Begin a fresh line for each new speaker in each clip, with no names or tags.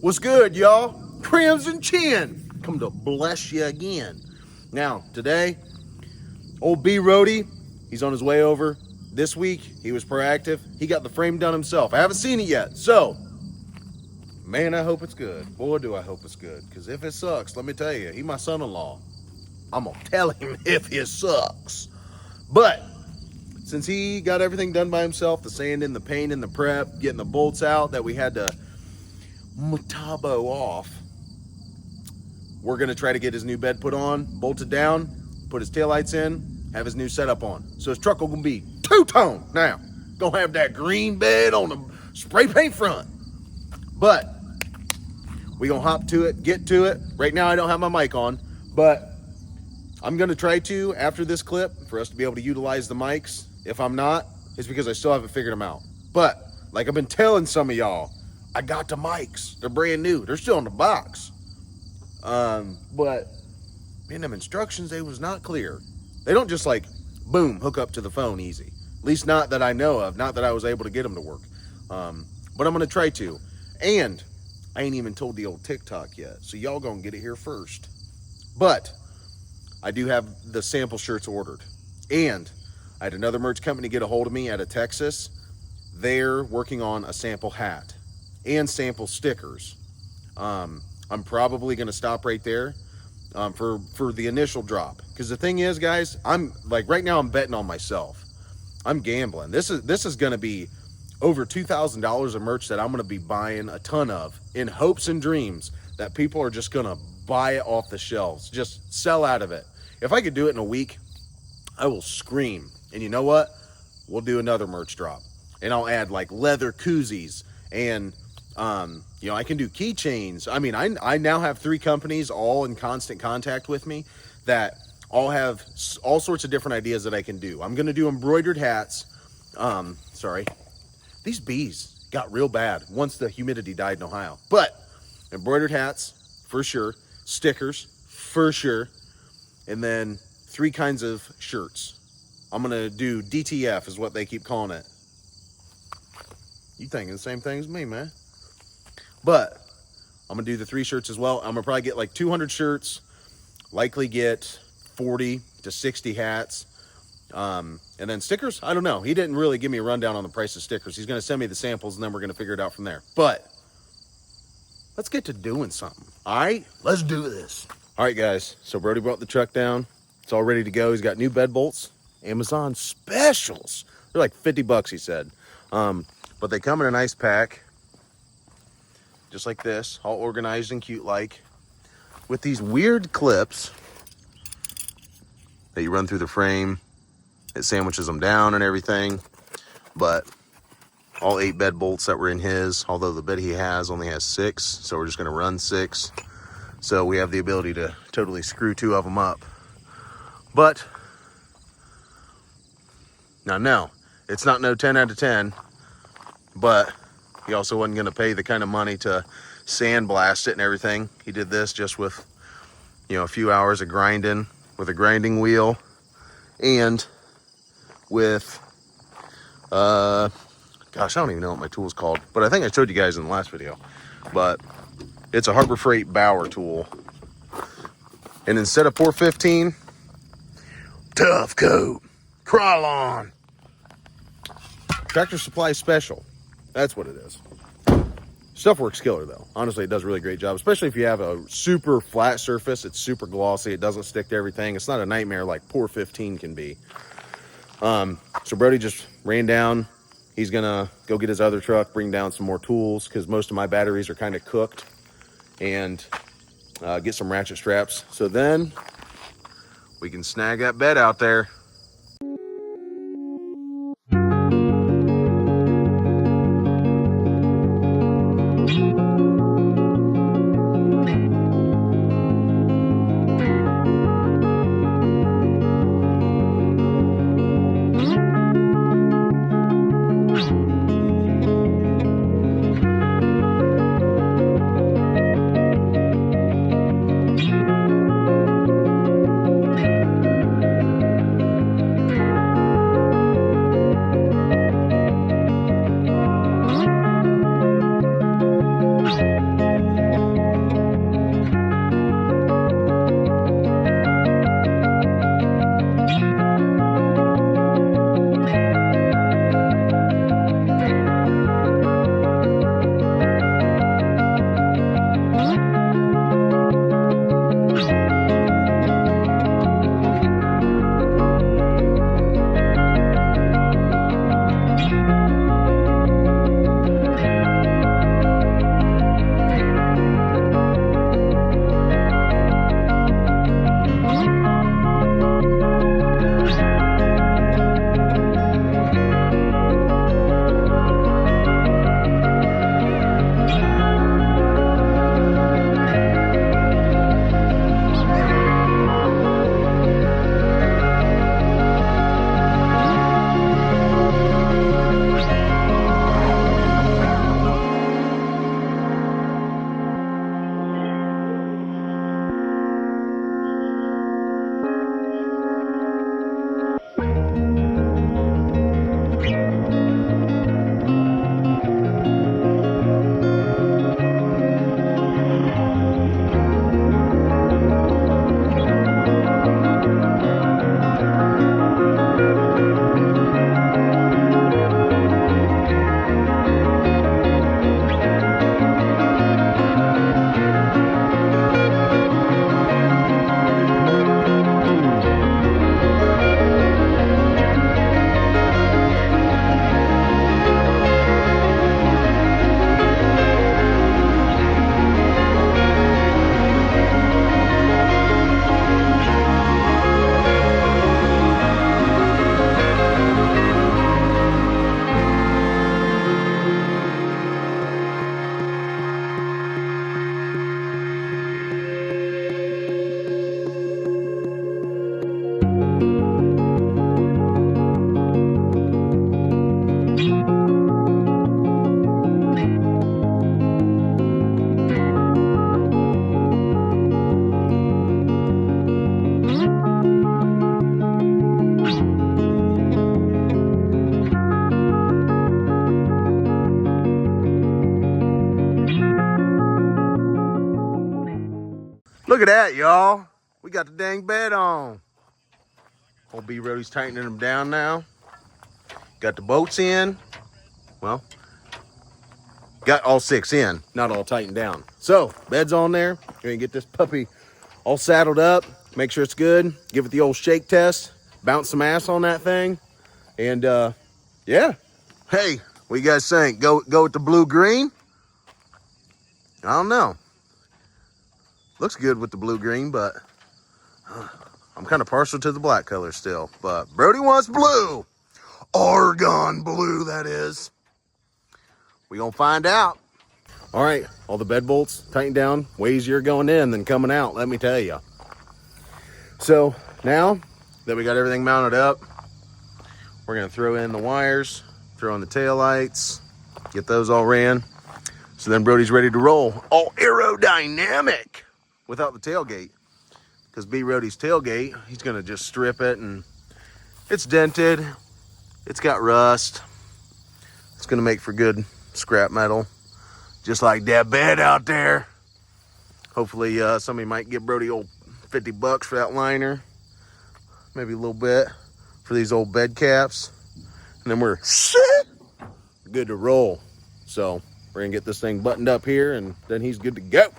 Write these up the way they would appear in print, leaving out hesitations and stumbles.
What's good, y'all? Crimson Chin, come to bless you again. Now, today, old B Roadie, he's on his way over. This week, he was proactive. He got the frame done himself. I haven't seen it yet, so, man, I hope it's good. Boy, do I hope it's good. Because if it sucks, let me tell you, he my son-in-law. I'm going to tell him if it sucks. But, since he got everything done by himself, the sanding, the painting, the prep, getting the bolts out that we had to Metabo off, we're gonna try to get his new bed put on, bolted down, put his taillights in, have his new setup on. So his truck will gonna be two-tone now. Gonna have that green bed on the spray paint front. But we gonna hop to it, get to it. Right now I don't have my mic on, but I'm gonna try to, after this clip, for us to be able to utilize the mics. If I'm not, it's because I still haven't figured them out. But like I've been telling some of y'all, I got the mics. They're brand new. They're still in the box. But man, them instructions, they was not clear. They don't just like, boom, hook up to the phone easy. At least not that I know of. Not that I was able to get them to work. But I'm going to try to. And I ain't even told the old TikTok yet. So y'all going to get it here first. But I do have the sample shirts ordered. And I had another merch company get a hold of me out of Texas. They're working on a sample hat and sample stickers. I'm probably going to stop right there for the initial drop. Because the thing is, guys, I'm like right now I'm betting on myself. I'm gambling. This is going to be over $2,000 of merch that I'm going to be buying a ton of in hopes and dreams that people are just going to buy it off the shelves. Just sell out of it. If I could do it in a week, I will scream. And you know what? We'll do another merch drop. And I'll add like leather koozies and I can do keychains. I mean, I now have 3 companies all in constant contact with me that all have all sorts of different ideas that I can do. I'm going to do embroidered hats. Sorry. These bees got real bad once the humidity died in Ohio. But embroidered hats, for sure. Stickers, for sure. And then 3 kinds of shirts. I'm going to do DTF is what they keep calling it. You thinking the same thing as me, man. But I'm going to do the 3 shirts as well. I'm going to probably get like 200 shirts, likely get 40 to 60 hats. And then stickers, I don't know. He didn't really give me a rundown on the price of stickers. He's going to send me the samples and then we're going to figure it out from there. But let's get to doing something. All right, let's do this. All right, guys. So Brody brought the truck down. It's all ready to go. He's got new bed bolts, Amazon specials. They're like $50, he said. But they come in a nice pack. Just like this, all organized and cute like, with these weird clips that you run through the frame. It sandwiches them down and everything. But all 8 bed bolts that were in his, although the bed he has only has 6, so we're just going to run 6. So we have the ability to totally screw 2 of them up. But now, no, it's not no 10 out of 10, but he also wasn't going to pay the kind of money to sandblast it and everything. He did this just with, a few hours of grinding with a grinding wheel and with, gosh, I don't even know what my tool's called, but I think I showed you guys in the last video. But it's a Harbor Freight Bauer tool. And instead of 415, Tough Coat, Krylon, Tractor Supply Special. That's what it is. Stuff works killer though. Honestly, it does a really great job, especially if you have a super flat surface. It's super glossy. It doesn't stick to everything. It's not a nightmare like Pour 15 can be. So Brody just ran down. He's gonna go get his other truck, bring down some more tools because most of my batteries are kind of cooked, and get some ratchet straps. So then we can snag that bed out there. Look at that, y'all. We got the dang bed on. Old B Roadie's tightening them down now. Got the bolts in. Well, got all 6 in, not all tightened down. So, bed's on there. We're gonna get this puppy all saddled up, make sure it's good, give it the old shake test, bounce some ass on that thing, and yeah. Hey, what you guys think? Go with the blue-green? I don't know. Looks good with the blue-green, but I'm kind of partial to the black color still. But Brody wants blue. Argon blue, that is. We gonna find out. All right, all the bed bolts tightened down. Way easier going in than coming out, let me tell you. So now that we got everything mounted up, we're gonna throw in the wires, throw in the tail lights, get those all ran. So then Brody's ready to roll. All aerodynamic without the tailgate. Because B Roadie's tailgate, he's gonna just strip it, and it's dented. It's got rust. It's gonna make for good scrap metal. Just like that bed out there. Hopefully somebody might give Brody old $50 for that liner. Maybe a little bit for these old bed caps. And then we're good to roll. So we're gonna get this thing buttoned up here, and then he's good to go.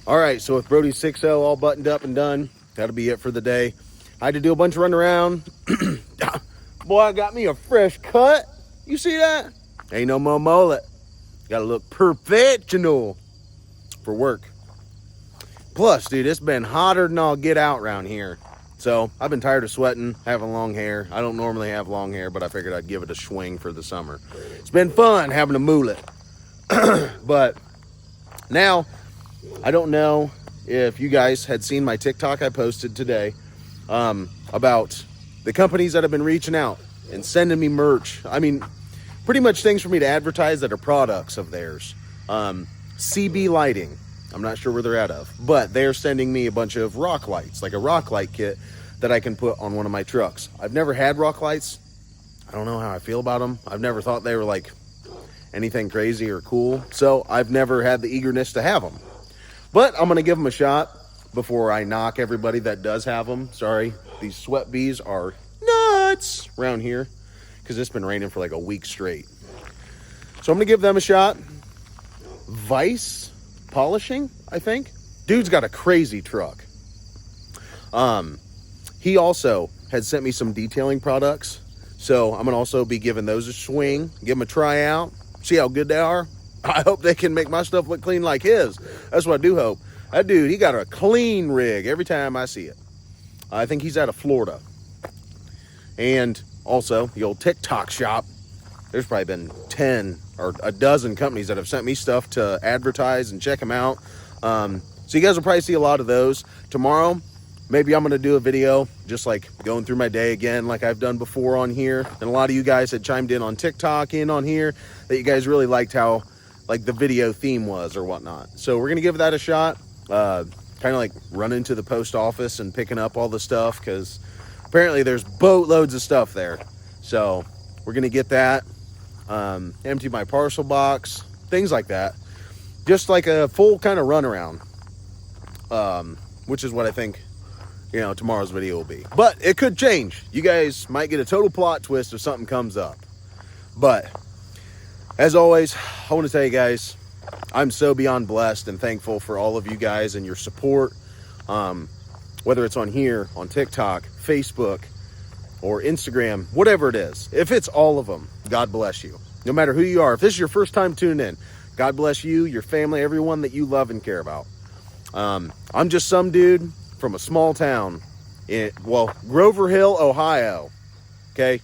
All right, so with Brody's 6.0 all buttoned up and done, that'll be it for the day. I had to do a bunch of running around. Boy, I got me a fresh cut. You see that? Ain't no more mullet. Gotta look professional for work. Plus, dude, it's been hotter than I'll get out around here. So I've been tired of sweating, having long hair. I don't normally have long hair, but I figured I'd give it a swing for the summer. It's been fun having a mullet. But now, I don't know if you guys had seen my TikTok I posted today about the companies that have been reaching out and sending me merch. I mean, pretty much things for me to advertise that are products of theirs. CB Lighting, I'm not sure where they're out of, but they're sending me a bunch of rock lights, like a rock light kit that I can put on one of my trucks. I've never had rock lights. I don't know how I feel about them. I've never thought they were like anything crazy or cool, so I've never had the eagerness to have them. But I'm gonna give them a shot before I knock everybody that does have them. Sorry, these sweat bees are nuts around here because it's been raining for like a week straight. So I'm gonna give them a shot. Vice Polishing, I think. Dude's got a crazy truck. He also had sent me some detailing products, so I'm gonna also be giving those a swing, give them a try out, see how good they are. I hope they can make my stuff look clean like his. That's what I do hope. That dude, he got a clean rig every time I see it. I think he's out of Florida. And also, the old TikTok shop. There's probably been 10 or a dozen companies that have sent me stuff to advertise and check them out. So you guys will probably see a lot of those. Tomorrow, maybe I'm going to do a video just like going through my day again like I've done before on here. And a lot of you guys had chimed in on TikTok on here that you guys really liked how like the video theme was or whatnot. So we're going to give that a shot. Kind of like running to the post office and picking up all the stuff because apparently there's boatloads of stuff there. So we're going to get that. Empty my parcel box, things like that. Just like a full kind of runaround, which is what I think, tomorrow's video will be. But it could change. You guys might get a total plot twist if something comes up. But as always, I want to tell you guys, I'm so beyond blessed and thankful for all of you guys and your support. Whether it's on here, on TikTok, Facebook, or Instagram, whatever it is. If it's all of them, God bless you. No matter who you are. If this is your first time tuning in, God bless you, your family, everyone that you love and care about. I'm just some dude from a small town in, Grover Hill, Ohio. Okay?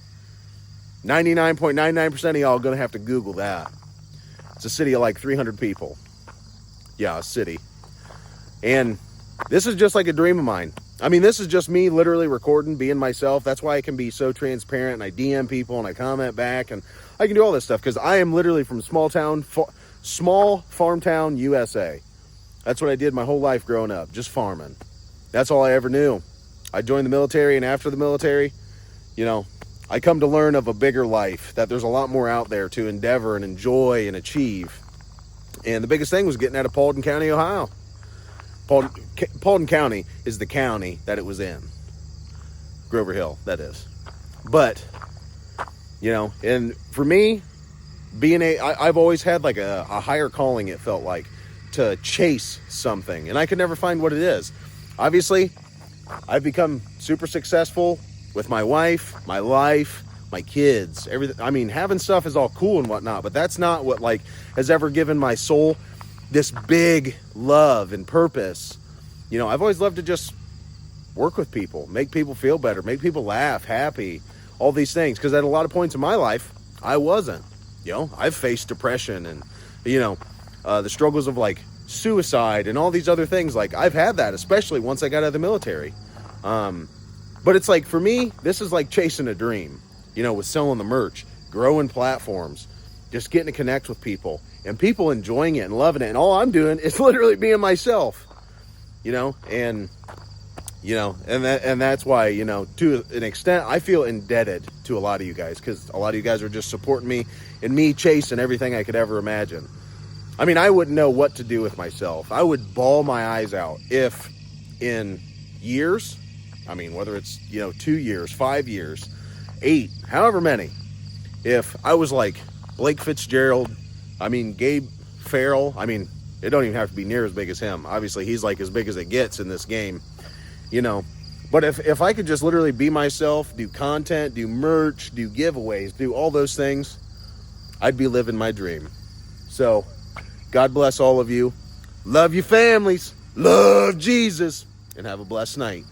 99.99% of y'all are going to have to Google that. It's a city of like 300 people. Yeah, a city. And this is just like a dream of mine. I mean, this is just me literally recording, being myself. That's why I can be so transparent, and I DM people, and I comment back, and I can do all this stuff, because I am literally from small farm town, USA. That's what I did my whole life growing up, just farming. That's all I ever knew. I joined the military, and after the military, I come to learn of a bigger life, that there's a lot more out there to endeavor and enjoy and achieve. And the biggest thing was getting out of Paulding County, Ohio. Paulding County is the county that it was in. Grover Hill, that is. But, and for me, I've always had like a higher calling, it felt like, to chase something. And I could never find what it is. Obviously, I've become super successful with my wife, my life, my kids, everything. I mean, having stuff is all cool and whatnot, but that's not what has ever given my soul this big love and purpose. I've always loved to just work with people, make people feel better, make people laugh, happy, all these things. Because at a lot of points in my life, I wasn't. I've faced depression and, the struggles of suicide and all these other things. I've had that, especially once I got out of the military. But it's for me, this is like chasing a dream, with selling the merch, growing platforms, just getting to connect with people. And people enjoying it and loving it. And all I'm doing is literally being myself, and that's why, to an extent, I feel indebted to a lot of you guys, because a lot of you guys are just supporting me and me chasing everything I could ever imagine. I mean, I wouldn't know what to do with myself. I would bawl my eyes out if in years, whether it's, 2 years, 5 years, 8, however many, if I was like Blake Fitzgerald, Gabe Farrell, it don't even have to be near as big as him. Obviously, he's as big as it gets in this game, But if I could just literally be myself, do content, do merch, do giveaways, do all those things, I'd be living my dream. So, God bless all of you. Love your families. Love Jesus. And have a blessed night.